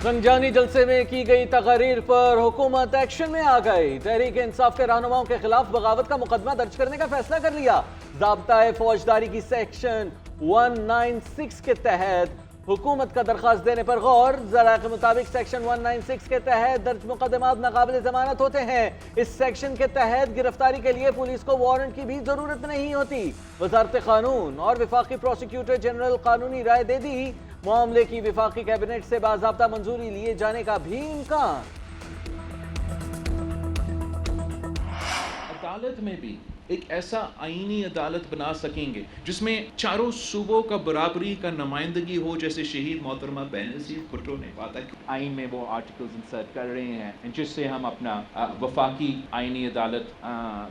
रमजानी जलसे में की गई तकरीर पर हुकूमत एक्शन में आ गई। तहरीक इंसाफ के रहनुमाओं के खिलाफ बगावत का मुकदमा दर्ज करने का फैसला कर लिया। ज़ाब्ता फौजदारी की सेक्शन 196 के तहत हुकूमत का दरखास्त देने पर गौर। ज़रा के मुताबिक सेक्शन 196 के तहत दर्ज मुकदमात नाकाबिल जमानत होते हैं। इस सेक्शन के तहत गिरफ्तारी के लिए पुलिस को वारंट की भी जरूरत नहीं होती। वजारत कानून और वफाकी प्रोसिक्यूटर जनरल कानूनी राय दे दी। मामले की वफाकी कैबिनेट से बाज़ाब्ता मंजूरी लिए जाने का भी इम्कान। अदालत में भी एक ऐसा आईनी अदालत बना सकेंगे जिसमें चारों सूबों का बराबरी का नुमाइंदगी हो, जैसे शहीद मोहतरमा बेनज़ीर भुट्टो ने बात है। आइन में वो आर्टिकल्स इंसर्ट कर रहे हैं जिससे हम अपना वफाकी आईनी अदालत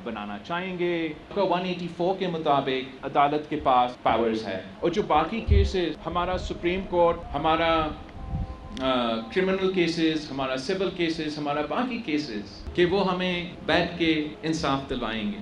बनाना चाहेंगे। 184 के मुताबिक अदालत के पास पावर्स है, और जो बाकी केसेस हमारा सुप्रीम कोर्ट, हमारा क्रिमिनल केसेस, हमारा सिविल केसेस, हमारा बाकी केसेस कि वो हमें बैठ के इंसाफ दिलवाएंगे।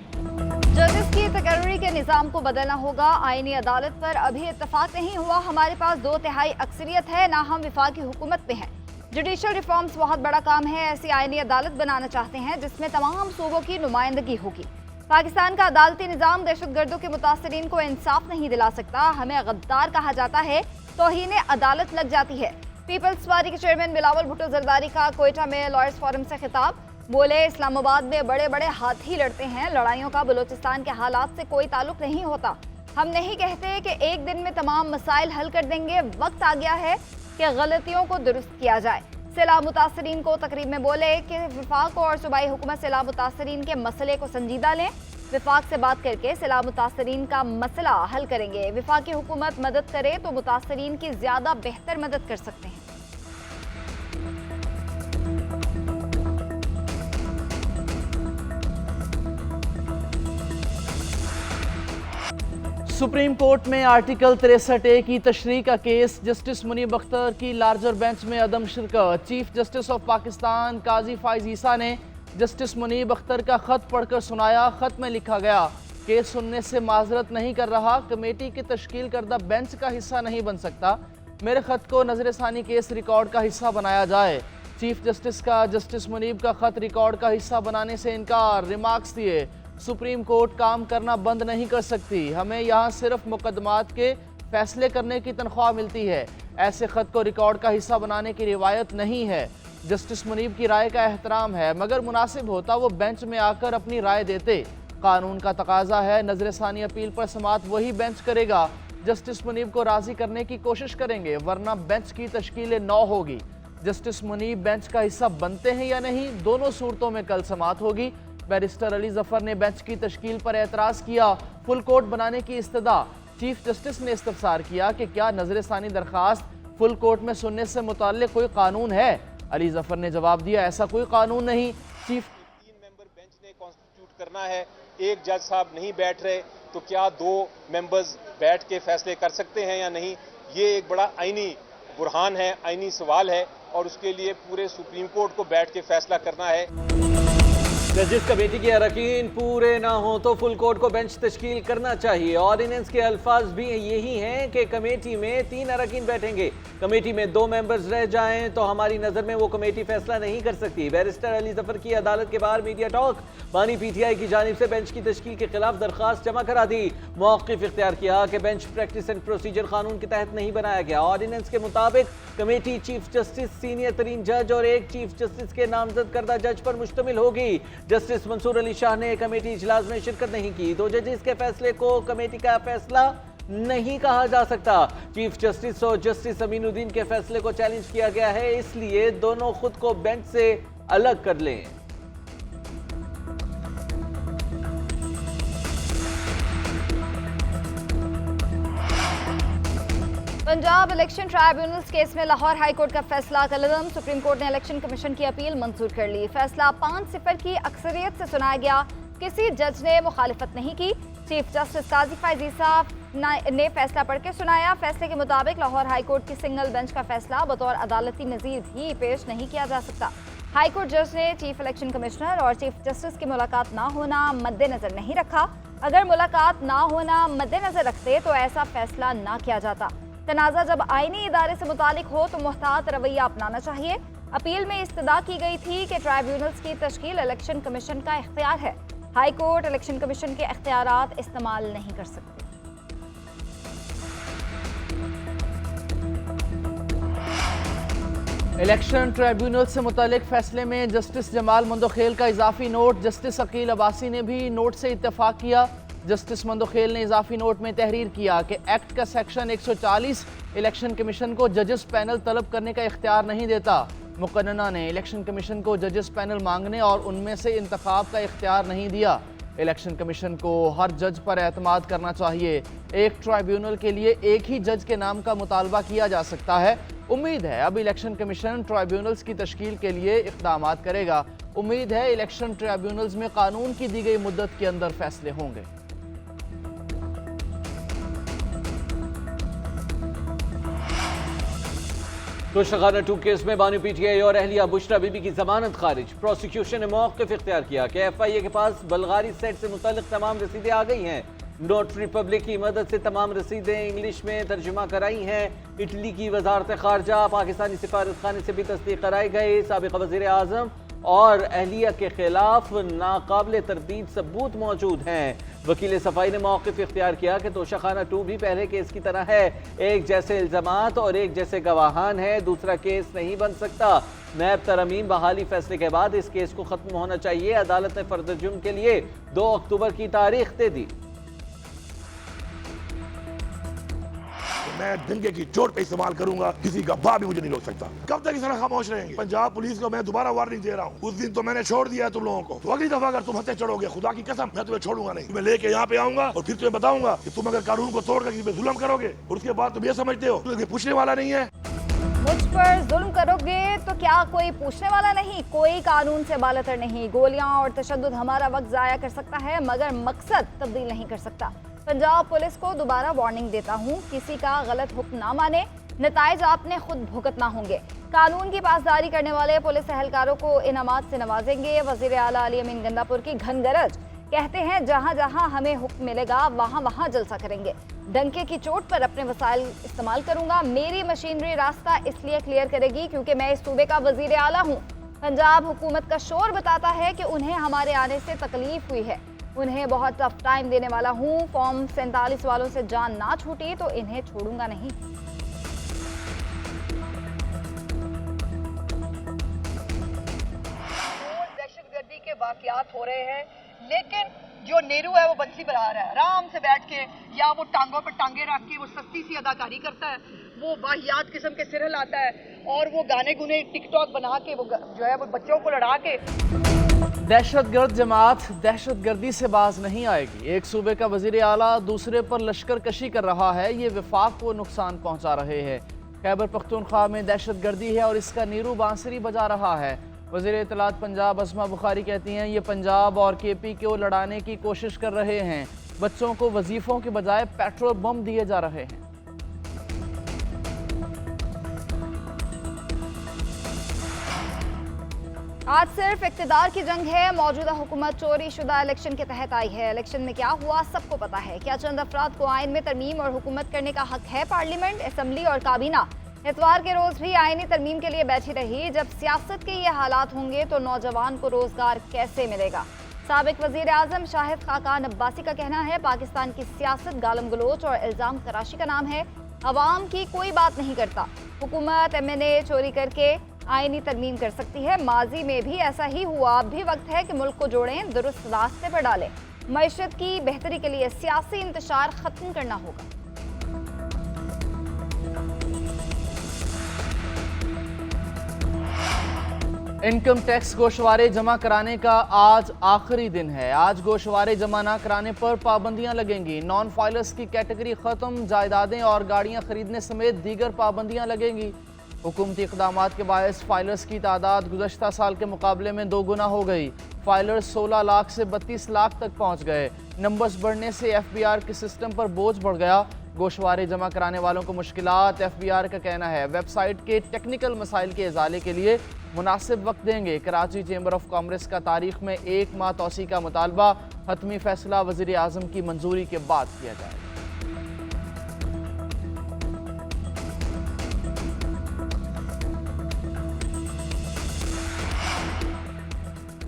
जजेस की तकर्री के निज़ाम को बदलना होगा। आईनी अदालत पर अभी इत्तफाक नहीं हुआ। हमारे पास 2/3 अक्सरियत है, ना हम विफाकी हुकूमत में हैं। जुडिशल रिफॉर्म्स बहुत बड़ा काम है। ऐसी आईनी अदालत बनाना चाहते हैं जिसमें तमाम सूबों की नुमाइंदगी होगी। पाकिस्तान का अदालती निज़ाम दहशतगर्दों के मुतासरीन को इंसाफ नहीं दिला सकता। हमें गद्दार कहा जाता है, तौहीन अदालत लग जाती है। पीपल्स पार्टी के चेयरमैन बिलावल भुट्टो जरदारी का कोयटा में लॉयर्स फोरम से खिताब। बोले, इस्लामाबाद में बड़े बड़े हाथी लड़ते हैं, लड़ाइयों का बलूचिस्तान के हालात से कोई ताल्लुक नहीं होता। हम नहीं कहते कि एक दिन में तमाम मसाइल हल कर देंगे। वक्त आ गया है कि गलतियों को दुरुस्त किया जाए। सैलाब मुतासरीन को तकरीब में बोले कि वफाक और सूबाई हुकूमत सैलाब मुतासरीन के मसले को संजीदा लें। विफाक से बात करके सैलाब मुतासरीन का मसला हल करेंगे। विफाकी हुकूमत मदद करे तो मुतासरीन की ज्यादा बेहतर मदद कर सकते हैं। सुप्रीम कोर्ट में आर्टिकल 63A की तशरीह का केस। जस्टिस मुनीब अख्तर की लार्जर बेंच में अदम शिरकत। चीफ जस्टिस ऑफ पाकिस्तान काजी फाइज ईसा ने जस्टिस मुनीब अख्तर का खत पढ़कर सुनाया। खत में लिखा गया, केस सुनने से माजरत नहीं कर रहा, कमेटी की तश्कील करदा बेंच का हिस्सा नहीं बन सकता। मेरे खत को नजर सानी केस रिकॉर्ड का हिस्सा बनाया जाए। चीफ जस्टिस का जस्टिस मुनीब का खत रिकॉर्ड का हिस्सा बनाने से इनकार। रिमार्क्स दिए, सुप्रीम कोर्ट काम करना बंद नहीं कर सकती, हमें यहाँ सिर्फ मुकदमात के फैसले करने की तनख्वाह मिलती है। ऐसे खत को रिकॉर्ड का हिस्सा बनाने की रिवायत नहीं है। जस्टिस मुनीब की राय का एहतराम है, मगर मुनासिब होता वो बेंच में आकर अपनी राय देते। कानून का तकाजा है, नजर सानी अपील पर समात वही बेंच करेगा। जस्टिस मुनीब को राजी करने की कोशिश करेंगे, वरना बेंच की तश्कील 9 होगी। जस्टिस मुनीब बेंच का हिस्सा बनते हैं या नहीं, दोनों सूरतों में कल समात होगी। बैरिस्टर अली जफर ने बेंच की तश्कील पर एतराज़ किया। फुल कोर्ट बनाने की इस्तदा। चीफ जस्टिस ने इस्तफसार किया कि क्या नजर सानी दरखास्त फुल कोर्ट में सुनने से मुताल्लिक कोई कानून है। अली जफर ने जवाब दिया, ऐसा कोई कानून नहीं। चीफ 3 मेंबर बेंच ने कॉन्स्टिट्यूट करना है, एक जज साहब नहीं बैठ रहे, तो क्या 2 मेंबर्स बैठ के फैसले कर सकते हैं या नहीं? ये एक बड़ा आईनी बुरहान है, आईनी सवाल है, और उसके लिए पूरे सुप्रीम कोर्ट को बैठ के फैसला करना है। जजिस कमेटी के अरकान पूरे ना हो तो फुल कोर्ट को बेंच तश्कील करना चाहिए। ऑर्डिनेंस के अल्फाज भी यही हैं कि कमेटी में 3 अरकान बैठेंगे। कमेटी में 2 मेंबर्स रह जाएं तो हमारी नज़र में वो कमेटी फैसला नहीं कर सकती। बैरिस्टर अली जफर की अदालत के बाहर मीडिया टॉक। बानी PTI की जानिब से बेंच की तश्कील के खिलाफ दरखास्त जमा करा दी। मौक़िफ़ इख्तियार किया कि बेंच प्रैक्टिस एंड प्रोसीजर कानून के तहत नहीं बनाया गया। ऑर्डिनेंस के मुताबिक कमेटी चीफ जस्टिस, सीनियर तरीन जज और एक चीफ जस्टिस के नामजद करदा जज पर मुश्तमिल होगी। जस्टिस मंसूर अली शाह ने कमेटी इजलास में शिरकत नहीं की। 2 जजेस के फैसले को कमेटी का फैसला नहीं कहा जा सकता। चीफ जस्टिस और जस्टिस अमीनुद्दीन के फैसले को चैलेंज किया गया है, इसलिए दोनों खुद को बेंच से अलग कर लें। पंजाब इलेक्शन ट्राइब्यूनल्स केस में लाहौर हाई कोर्ट का फैसला कलदम। सुप्रीम कोर्ट ने इलेक्शन कमीशन की अपील मंजूर कर ली। फैसला 5-0 की अक्सरियत से सुनाया गया। किसी जज ने मुखालिफत नहीं की। चीफ जस्टिस काजी फाइज ईसा ने फैसला पढ़ के सुनाया। फैसले के मुताबिक लाहौर हाई कोर्ट की सिंगल बेंच का फैसला बतौर अदालती नज़ीर भी पेश नहीं किया जा सकता। हाई कोर्ट जज ने चीफ इलेक्शन कमिश्नर और चीफ जस्टिस की मुलाकात ना होना मद्देनजर नहीं रखा। अगर मुलाकात ना होना मद्देनजर रखते तो ऐसा फैसला ना किया जाता। तनाज़ा जब आईनी इदारे से मुतालिक हो तो मुहतात रवैया अपनाना चाहिए। अपील में इस्तदा की गई थी कि ट्राइब्यूनल्स की तश्कील इलेक्शन कमीशन का इख्तियार है। हाई कोर्ट इलेक्शन कमीशन के इख्तियारात इस्तेमाल नहीं कर सकती। इलेक्शन ट्राइब्यूनल से मुतालिक फैसले में जस्टिस जमाल मंदोखेल का इजाफी नोट, जस्टिस अकील अब्बासी ने भी नोट से इत्तेफाक किया। जस्टिस मंदोखेल ने इजाफी नोट में तहरीर किया कि एक्ट का सेक्शन 140 इलेक्शन कमीशन को जजेस पैनल तलब करने का इख्तियार नहीं देता। मुकन्नना ने इलेक्शन कमीशन को जजेस पैनल मांगने और उनमें से इंतखाब का इख्तियार नहीं दिया। इलेक्शन कमीशन को हर जज पर एतमाद करना चाहिए। एक ट्राइब्यूनल के लिए एक ही जज के नाम का मुतालबा किया जा सकता है। उम्मीद है अब इलेक्शन कमीशन ट्राइब्यूनल्स की तश्कील के लिए इक़दामात करेगा। उम्मीद है इलेक्शन ट्राइब्यूनल्स में कानून की दी गई मुद्दत के अंदर फैसले होंगे। तोशाखाना 2 केस में बानी पीटीआई और अहलिया बुशरा बीबी की जमानत खारिज। प्रोसिक्यूशन ने मौक़िफ़ इख्तियार किया कि FIA के पास बल्गारी सेट से मुतल्लिक़ तमाम रसीदें आ गई हैं। नोटरी पब्लिक की मदद से तमाम रसीदें इंग्लिश में तर्जुमा कराई हैं। इटली की वजारत खारजा, पाकिस्तानी सिफारतखाने से भी तस्दीक कराई गई। साबिक़ वज़ीर आज़म और अहलिया के खिलाफ नाकाबिल तरदीद सबूत मौजूद हैं। वकील सफाई ने मौक़िफ़ इख्तियार किया कि तोशाखाना 2 भी पहले केस की तरह है, एक जैसे इल्ज़ामात और एक जैसे गवाहान है, दूसरा केस नहीं बन सकता। नैब तरमीम बहाली फैसले के बाद इस केस को ख़त्म होना चाहिए। अदालत ने फर्द जुर्म के लिए 2 अक्टूबर की तारीख दे दी। मैं डंके की चोट पे इस्तेमाल करूंगा, किसी का बाप भी मुझे नहीं रोक सकता। कब तक इस तरह खामोश रहेंगे? पंजाब पुलिस को मैं दोबारा वार्निंग दे रहा हूँ। उस दिन तो मैंने छोड़ दिया है तुम लोगों को, तो अगली दफा अगर तुम हत्या चढ़ोगे, खुदा की कसम मैं तुम्हें छोड़ूंगा नहीं। तुम्हें लेके यहाँ पे आऊंगा और फिर तुम्हें बताऊंगा कि तुम अगर कानून को तोड़कर किसी पे जुल्म करोगे और उसके बाद तुम ये समझते हो तो पूछने वाला नहीं है। मुझ पर जुल्म करोगे तो क्या कोई पूछने वाला नहीं? कोई कानून से बालतर नहीं। गोलियां और तशद्दुद हमारा वक्त जाया कर सकता है मगर मकसद तब्दील नहीं कर सकता। पंजाब पुलिस को दोबारा वार्निंग देता हूँ, किसी का गलत हुक्म ना माने, नताइज आपने खुद भुगतना होंगे। कानून की पासदारी करने वाले पुलिस एहलकारों को इनामात से नवाजेंगे। वज़ीर आला अली अमीन गंदापुर की घनगरज, कहते हैं जहाँ जहाँ हमें हुक्म मिलेगा वहाँ वहाँ जलसा करेंगे। डंके की चोट पर अपने वसाइल इस्तेमाल करूंगा। मेरी मशीनरी रास्ता इसलिए क्लियर करेगी क्योंकि मैं इस सूबे का वज़ीर आला हूँ। पंजाब हुकूमत का शोर बताता है कि उन्हें हमारे आने से तकलीफ हुई है। उन्हें बहुत टफ टाइम देने वाला हूँ। फॉर्म 47 वालों से जान ना छूटी तो इन्हें छोड़ूंगा नहीं। दहशतगर्दी के वाकयात हो रहे हैं, लेकिन जो नेहरू है वो बंसी बना रहा है, आराम से बैठ के या वो टांगों पर टांगे रख के वो सस्ती सी अदाकारी करता है, वो वाहियात किस्म के सिर हिलाता है और वो गाने गुने टिकटॉक बना के वो जो है वो बच्चों को लड़ा के। दहशतगर्द जमात दहशतगर्दी से बाज नहीं आएगी। एक सूबे का वजीर आला दूसरे पर लश्कर कशी कर रहा है, ये वफाक को नुकसान पहुंचा रहे हैं। खैबर पख्तूनख्वा में दहशतगर्दी है और इसका नीरू बांसुरी बजा रहा है। वज़ीर इत्तलात पंजाब असमा बुखारी कहती हैं ये पंजाब और KP को लड़ाने की कोशिश कर रहे हैं। बच्चों को वजीफों के बजाय पेट्रोल बम दिए जा रहे हैं। आज सिर्फ इक्तदार की जंग है। मौजूदा हुकूमत चोरी शुदा इलेक्शन के तहत आई है। इलेक्शन में क्या हुआ सबको पता है। क्या चंद अफराद को आइन में तरमीम और हुकूमत करने का हक है? पार्लियामेंट, असम्बली और काबीना इतवार के रोज भी आईनी तरमीम के लिए बैठी रही। जब सियासत के ये हालात होंगे तो नौजवान को रोजगार कैसे मिलेगा? साबिक वजीर आजम शाहिद खाकान अब्बासी का कहना है पाकिस्तान की सियासत गालम गलोच और इल्जाम तराशी का नाम है। अवाम की कोई बात नहीं करता। हुकूमत MNA चोरी करके आईनी तरमीम कर सकती है। माजी में भी ऐसा ही हुआ। अब भी वक्त है कि मुल्क को जोड़ें, दुरुस्त रास्ते पर डालें। मईशत की बेहतरी के लिए सियासी इंतशार खत्म करना होगा। इनकम टैक्स गोशवारे जमा कराने का आज आखिरी दिन है। आज गोशवारे जमा ना कराने पर पाबंदियां लगेंगी। नॉन फाइलर्स की कैटेगरी खत्म, जायदादें और गाड़ियां खरीदने समेत दीगर पाबंदियां लगेंगी। हुकूमती इक़दामात के बायस फाइलर्स की तादाद गुज़श्ता साल के मुकाबले में 2 गुना हो गई। फाइलर्स 16 लाख से 32 लाख तक पहुँच गए। नंबर्स बढ़ने से FBR के सिस्टम पर बोझ बढ़ गया। गोशवारे जमा कराने वालों को मुश्किलात। FBR का कहना है वेबसाइट के टेक्निकल मसाइल के इजाले के लिए मुनासिब वक्त देंगे। कराची चेंबर ऑफ कॉमर्स का तारीख में 1 माह तोसी का मुतालबा। हतमी फैसला वज़ीर आज़म की मंजूरी के बाद किया जाएगा।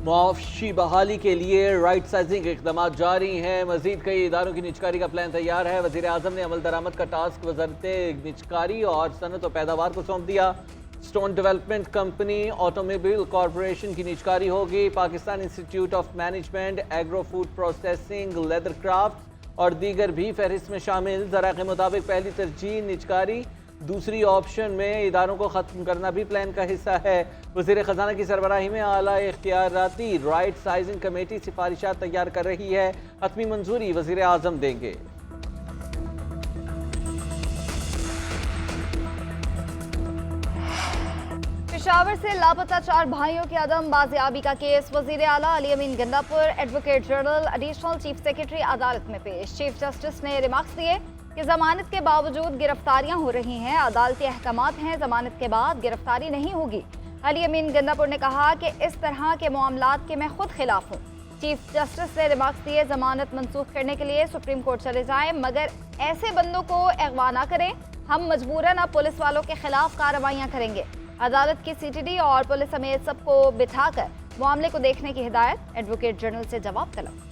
मुआशी बहाली के लिए राइट साइजिंग के इक़दाम जारी हैं। मजीद कई इदारों की निजकारी का प्लान तैयार है। वज़ीर आज़म ने अमल दरामद का टास्क वज़ारत निजकारी और सनत और पैदावार को सौंप दिया। Stone development company automobile corporation की निजकारी होगी। Pakistan institute of management, agro food processing, leather craft और दीगर भी फहरिस्त में शामिल। ज़रा के मुताबिक पहली तरजीह निजकारी, दूसरी ऑप्शन में इदारों को ख़त्म करना भी प्लान का हिस्सा है। वज़ीर ख़जाना की सरबराही में आला इख्तियाराती राइट साइजिंग कमेटी सिफारिशात तैयार कर रही है। हतमी मंजूरी वज़ीर आज़म देंगे। पेशावर से लापता 4 भाइयों की अदम बाजियाबी का केस वजीर आला Ali Amin Gandapur, advocate general, additional chief secretary अदालत में पेश। चीफ जस्टिस ने रिमार्क्स दिए कि जमानत के बावजूद गिरफ्तारियां हो रही हैं, अदालती अहकामात हैं, जमानत के बाद गिरफ्तारी नहीं होगी। अली अमीन गंडापुर ने कहा कि इस तरह के मामलात के मैं खुद खिलाफ हूँ। चीफ जस्टिस ने रिमार्क्स दिए जमानत मंसूख करने के लिए सुप्रीम कोर्ट चले जाएं, मगर ऐसे बंदों को अगवा ना करें। हम मजबूरन अब पुलिस वालों के खिलाफ कार्रवाइयाँ करेंगे। अदालत की सीटीडी और पुलिस समेत सबको बिठाकर मामले को देखने की हिदायत। एडवोकेट जनरल से जवाब तलब।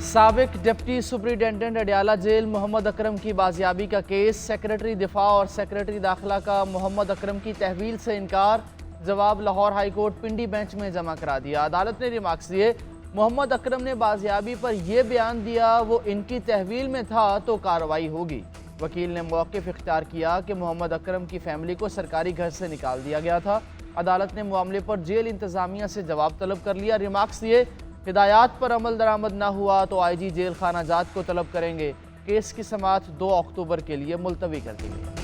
साबिक deputy superintendent Adiala jail Mohammad Akram की बाजियाबी का केस। सेक्रेटरी दिफा और सेक्रेटरी दाखिला का मोहम्मद अकरम की तहवील से इनकार। जवाब लाहौर हाई कोर्ट पिंडी बेंच में जमा करा दिया। अदालत ने रिमार्क्स दिए मोहम्मद अकरम ने बाजियाबी पर यह बयान दिया वो इनकी तहवील में था तो कार्रवाई होगी। वकील ने मौक़िफ़ इख्तियार किया कि मोहम्मद अकरम की फैमिली को सरकारी घर से निकाल दिया गया था। अदालत ने मामले पर जेल इंतज़ामिया से जवाब तलब कर लिया। रिमार्क्स दिए हिदायत पर अमल दरामद न हुआ तो IG जेल खाना जात को तलब करेंगे। केस की समाअत 2 अक्टूबर के लिए मुलतवी कर दी गई।